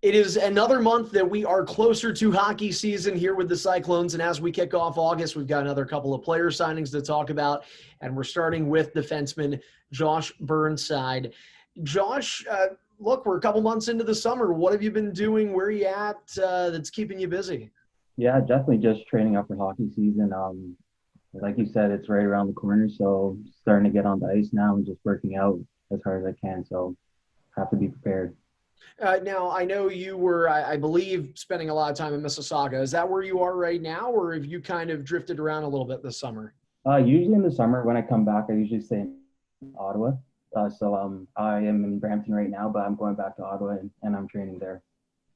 It is another month that we are closer to hockey season here with the Cyclones. And as we kick off August, we've got another couple of player signings to talk about. And we're starting with defenseman Josh Burnside. Josh, look, we're a couple months into the summer. What have you been doing? Where are you at that's keeping you busy? Yeah, definitely just training up for hockey season. Like you said, it's right around the corner, so starting to get on the ice now and just working out as hard as I can. So have to be prepared. Now, I know you were, I believe, spending a lot of time in Mississauga. Is that where you are right now, or have you kind of drifted around a little bit this summer? Usually in the summer when I come back, I usually stay in Ottawa. I am in Brampton right now, but I'm going back to Ottawa and I'm training there.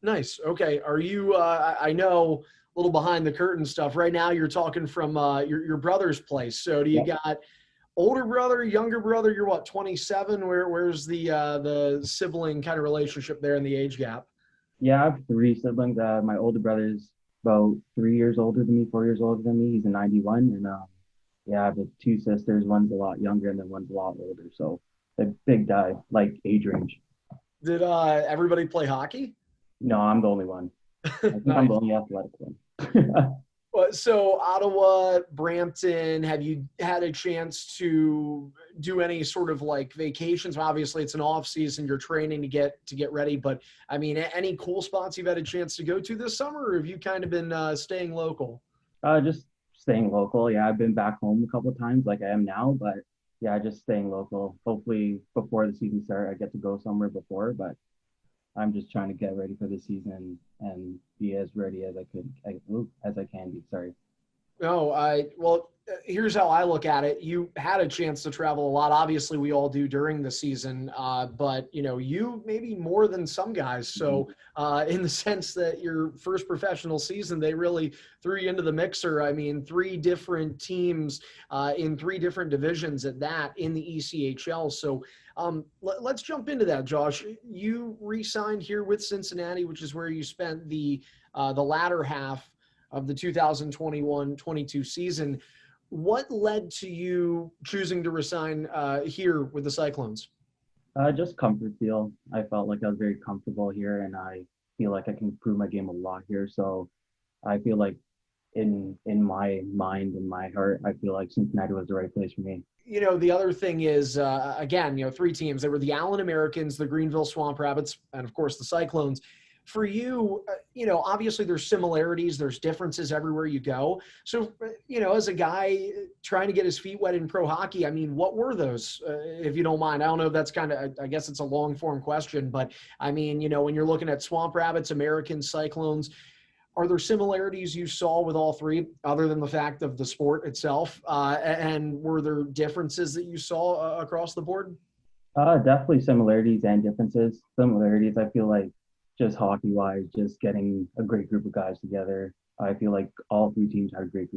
Nice. Okay. Are you? I know a little behind the curtain stuff. Right now, you're talking from your brother's place. So, do you Yep. got older brother, younger brother? You're what, 27? Where's the sibling kind of relationship there in the age gap? Yeah, I have three siblings. My older brother's about 3 years older than me, 4 years older than me. He's a 91, and yeah, I have two sisters. One's a lot younger, and then one's a lot older. So a big guy, like age range. Did everybody play hockey? No, I'm the only one. I think I'm Nice. the only athletic one. So Ottawa, Brampton, have you had a chance to do any sort of like vacations? Obviously, it's an off season. You're training to get ready, but I mean, any cool spots you've had a chance to go to this summer, or have you kind of been staying local? Just staying local. Yeah, I've been back home a couple of times, like I am now, but yeah, just staying local. Hopefully, before the season start, I get to go somewhere before. But I'm just trying to get ready for the season and be as ready as as I can be. Sorry. No, here's how I look at it. You had a chance to travel a lot. Obviously, we all do during the season, but you maybe more than some guys. Mhm. So, in the sense that your first professional season, they really threw you into the mixer. I mean, three different teams in three different divisions at that in the ECHL. So, let's jump into that, Josh. You re-signed here with Cincinnati, which is where you spent the latter half of the 2021-22 season. What led to you choosing to resign here with the Cyclones? Just comfort feel. I felt like I was very comfortable here, and I feel like I can improve my game a lot here. So I feel like in my mind and my heart, I feel like Cincinnati was the right place for me. The other thing is, again, three teams. There were the Allen Americans, the Greenville Swamp Rabbits, and of course the Cyclones. For you, obviously there's similarities, there's differences everywhere you go. So, as a guy trying to get his feet wet in pro hockey, I mean, what were those, if you don't mind? I don't know if that's kind of, I guess it's a long form question, but I mean, when you're looking at Swamp Rabbits, Americans, Cyclones, are there similarities you saw with all three, other than the fact of the sport itself? And were there differences that you saw across the board? Definitely similarities and differences. Similarities, I feel like just hockey wise, just getting a great group of guys together. I feel like all three teams had a great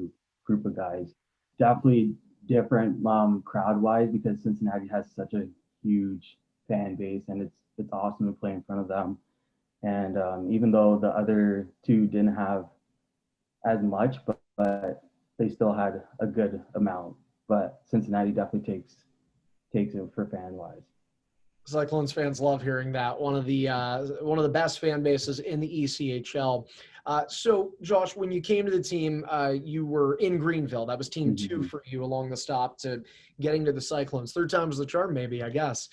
group of guys. Definitely different crowd wise because Cincinnati has such a huge fan base and it's awesome to play in front of them. And even though the other two didn't have as much, but they still had a good amount. But Cincinnati definitely takes it for fan wise. Cyclones fans love hearing that. One of the best fan bases in the ECHL. So, Josh, when you came to the team, you were in Greenville. That was team two Mm-hmm. for you along the stop to getting to the Cyclones. Third time's the charm, maybe, I guess.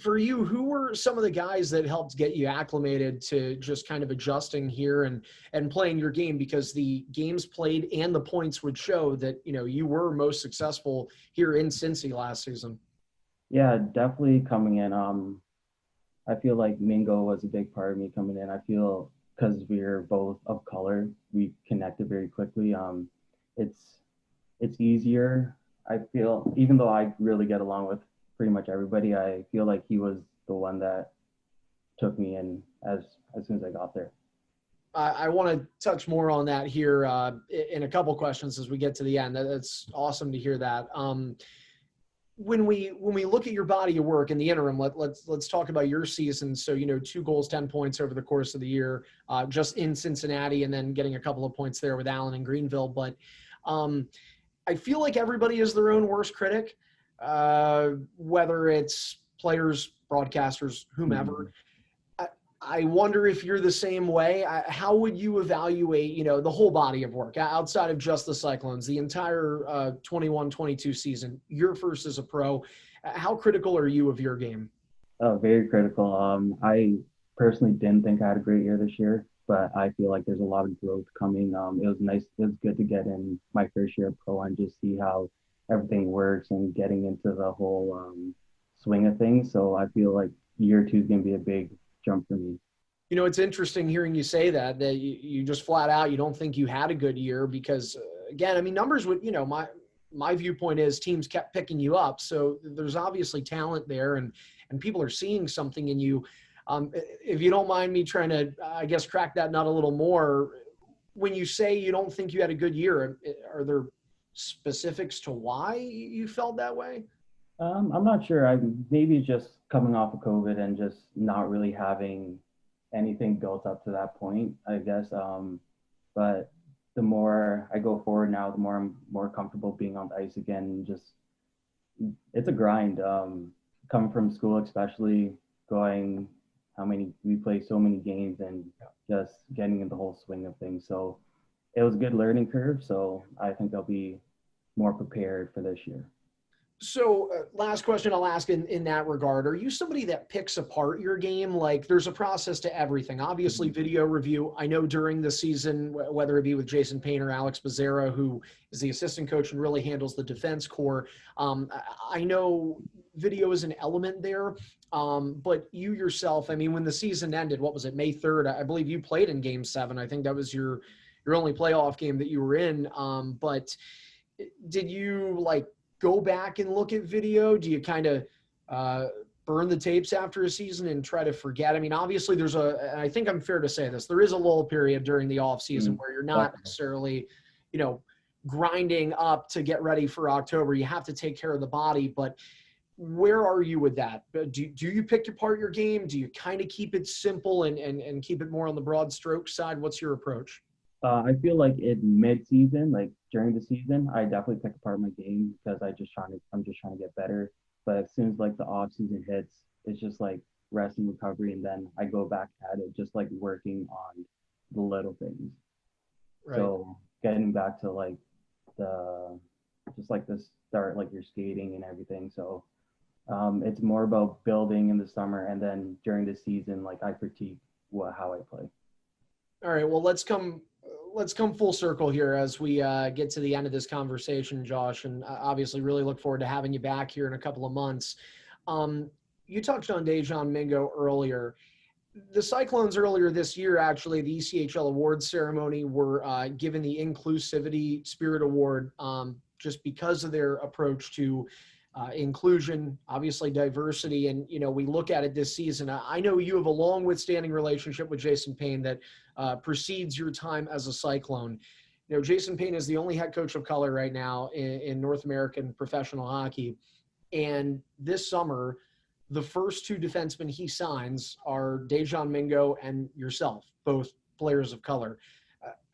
For you, who were some of the guys that helped get you acclimated to just kind of adjusting here and playing your game? Because the games played and the points would show that you were most successful here in Cincy last season. Yeah, definitely coming in. I feel like Mingo was a big part of me coming in. I feel because we're both of color, we connected very quickly. It's it's easier. I feel even though I really get along with pretty much everybody, I feel like he was the one that took me in as soon as I got there. I want to touch more on that here in a couple questions as we get to the end. That's awesome to hear that. When we look at your body of work in the interim, let's talk about your season. So 2 goals, 10 points over the course of the year, just in Cincinnati, and then getting a couple of points there with Allen and Greenville. But um, I feel like everybody is their own worst critic, whether it's players, broadcasters, whomever. Mhm. I, I wonder if you're the same way. How would you evaluate, the whole body of work outside of just the Cyclones, the entire 21-22 season, your first as a pro? How critical are you of your game? Oh, very critical. I personally didn't think I had a great year this year, but I feel like there's a lot of growth coming. It was nice. It was good to get in my first year of pro and just see how everything works and getting into the whole swing of things. So I feel like year two is going to be a big jump for me. It's interesting hearing you say that you just flat out, you don't think you had a good year because, again, I mean, numbers would, my viewpoint is teams kept picking you up. So there's obviously talent there and people are seeing something in you. If you don't mind me trying to, I guess, crack that nut a little more, when you say you don't think you had a good year, are there specifics to why you felt that way? I'm not sure. I maybe just coming off of COVID and just not really having anything built up to that point, I guess. But the more I go forward now, the more I'm more comfortable being on the ice again. Just it's a grind. Coming from school, especially going how many we play so many games and just getting in the whole swing of things. So it was a good learning curve. So I think I'll be more prepared for this year. So last question I'll ask in that regard. Are you somebody that picks apart your game? Like there's a process to everything. Obviously video review. I know during the season, whether it be with Jason Payne or Alex Becerra, who is the assistant coach and really handles the defense core. I know video is an element there. But you yourself, I mean, when the season ended, what was it, May 3rd? I believe you played in game 7. I think that was your only playoff game that you were in. But did you go back and look at video? Do you kind of burn the tapes after a season and try to forget? I mean, obviously and I think I'm fair to say this, there is a lull period during the off season where you're not necessarily, grinding up to get ready for October. You have to take care of the body, but where are you with that? Do you pick apart your game? Do you kind of keep it simple and keep it more on the broad stroke side? What's your approach? I feel like in mid-season, like during the season, I definitely pick apart my game because I'm just trying to get better. But as soon as like the off season hits, it's just like rest and recovery, and then I go back at it, just like working on the little things. Right. So getting back to like the just like the start, like your skating and everything. So it's more about building in the summer, and then during the season, like I critique how I play. All right. Well, let's come full circle here as we get to the end of this conversation, Josh, and obviously really look forward to having you back here in a couple of months. You touched on Dejan Mingo earlier. The Cyclones earlier this year, actually, the ECHL awards ceremony were given the Inclusivity Spirit Award just because of their approach to inclusion, obviously diversity. And, we look at it this season. I know you have a long withstanding relationship with Jason Payne that precedes your time as a Cyclone. Jason Payne is the only head coach of color right now in North American professional hockey. And this summer, the first 2 defensemen he signs are Dejan Mingo and yourself, both players of color.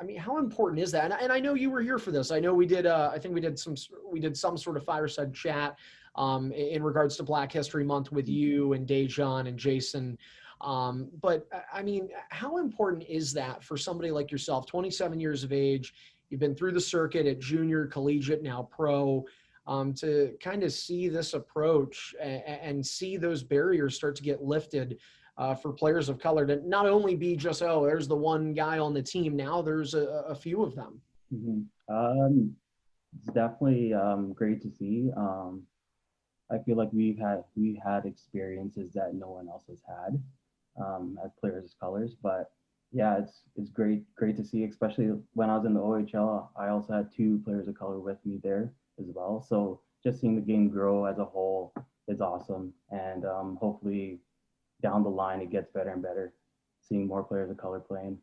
I mean, how important is that? And I know you were here for this. I know we did. I think we did some sort of fireside chat in regards to Black History Month with you and Dejan and Jason. But I mean, how important is that for somebody like yourself, 27 years of age? You've been through the circuit at junior, collegiate, now pro. To kind of see this approach and see those barriers start to get lifted for players of color to not only be just, oh, there's the one guy on the team. Now there's a few of them. Mm-hmm. It's definitely great to see. I feel like we've had experiences that no one else has had as players of colors. But yeah, it's great to see, especially when I was in the OHL. I also had 2 players of color with me there as well. So just seeing the game grow as a whole is awesome. And hopefully down the line, it gets better and better, seeing more players of color playing.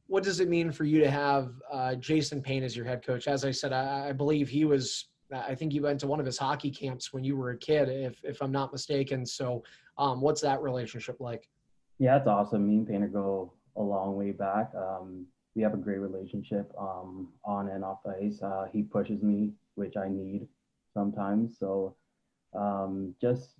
What does it mean for you to have Jason Payne as your head coach? As I said, I believe I think you went to one of his hockey camps when you were a kid, if I'm not mistaken. So what's that relationship like? Yeah, it's awesome. Me and Painter go a long way back. We have a great relationship on and off the ice. He pushes me, which I need sometimes. So just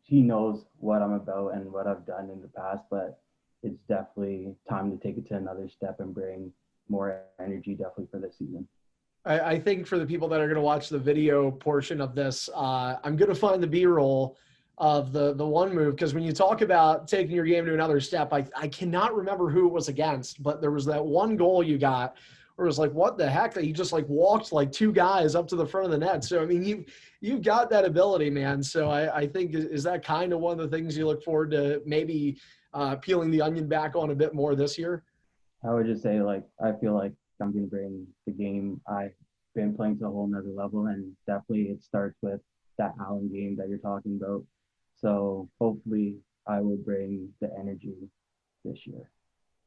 he knows what I'm about and what I've done in the past, but it's definitely time to take it to another step and bring more energy definitely for this season. I think for the people that are going to watch the video portion of this, I'm going to find the B-roll of the one move, because when you talk about taking your game to another step, I cannot remember who it was against, but there was that one goal you got where it was like, what the heck, that he just like walked like two guys up to the front of the net. So I mean, you've got that ability, man. So I think, is that kind of one of the things you look forward to maybe peeling the onion back on a bit more this year? I would just say, like, I feel like I'm going to bring the game I've been playing to a whole nother level, and definitely it starts with that Allen game that you're talking about. So hopefully I will bring the energy this year.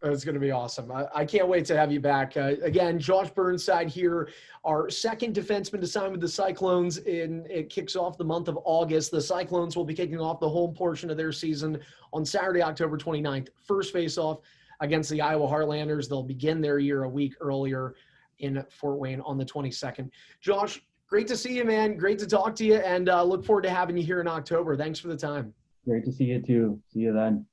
It's going to be awesome. I can't wait to have you back. Again, Josh Burnside here, our second defenseman to sign with the Cyclones. It kicks off the month of August. The Cyclones will be kicking off the home portion of their season on Saturday, October 29th. First face-off against the Iowa Heartlanders. They'll begin their year a week earlier in Fort Wayne on the 22nd. Josh, great to see you, man. Great to talk to you, and look forward to having you here in October. Thanks for the time. Great to see you too. See you then.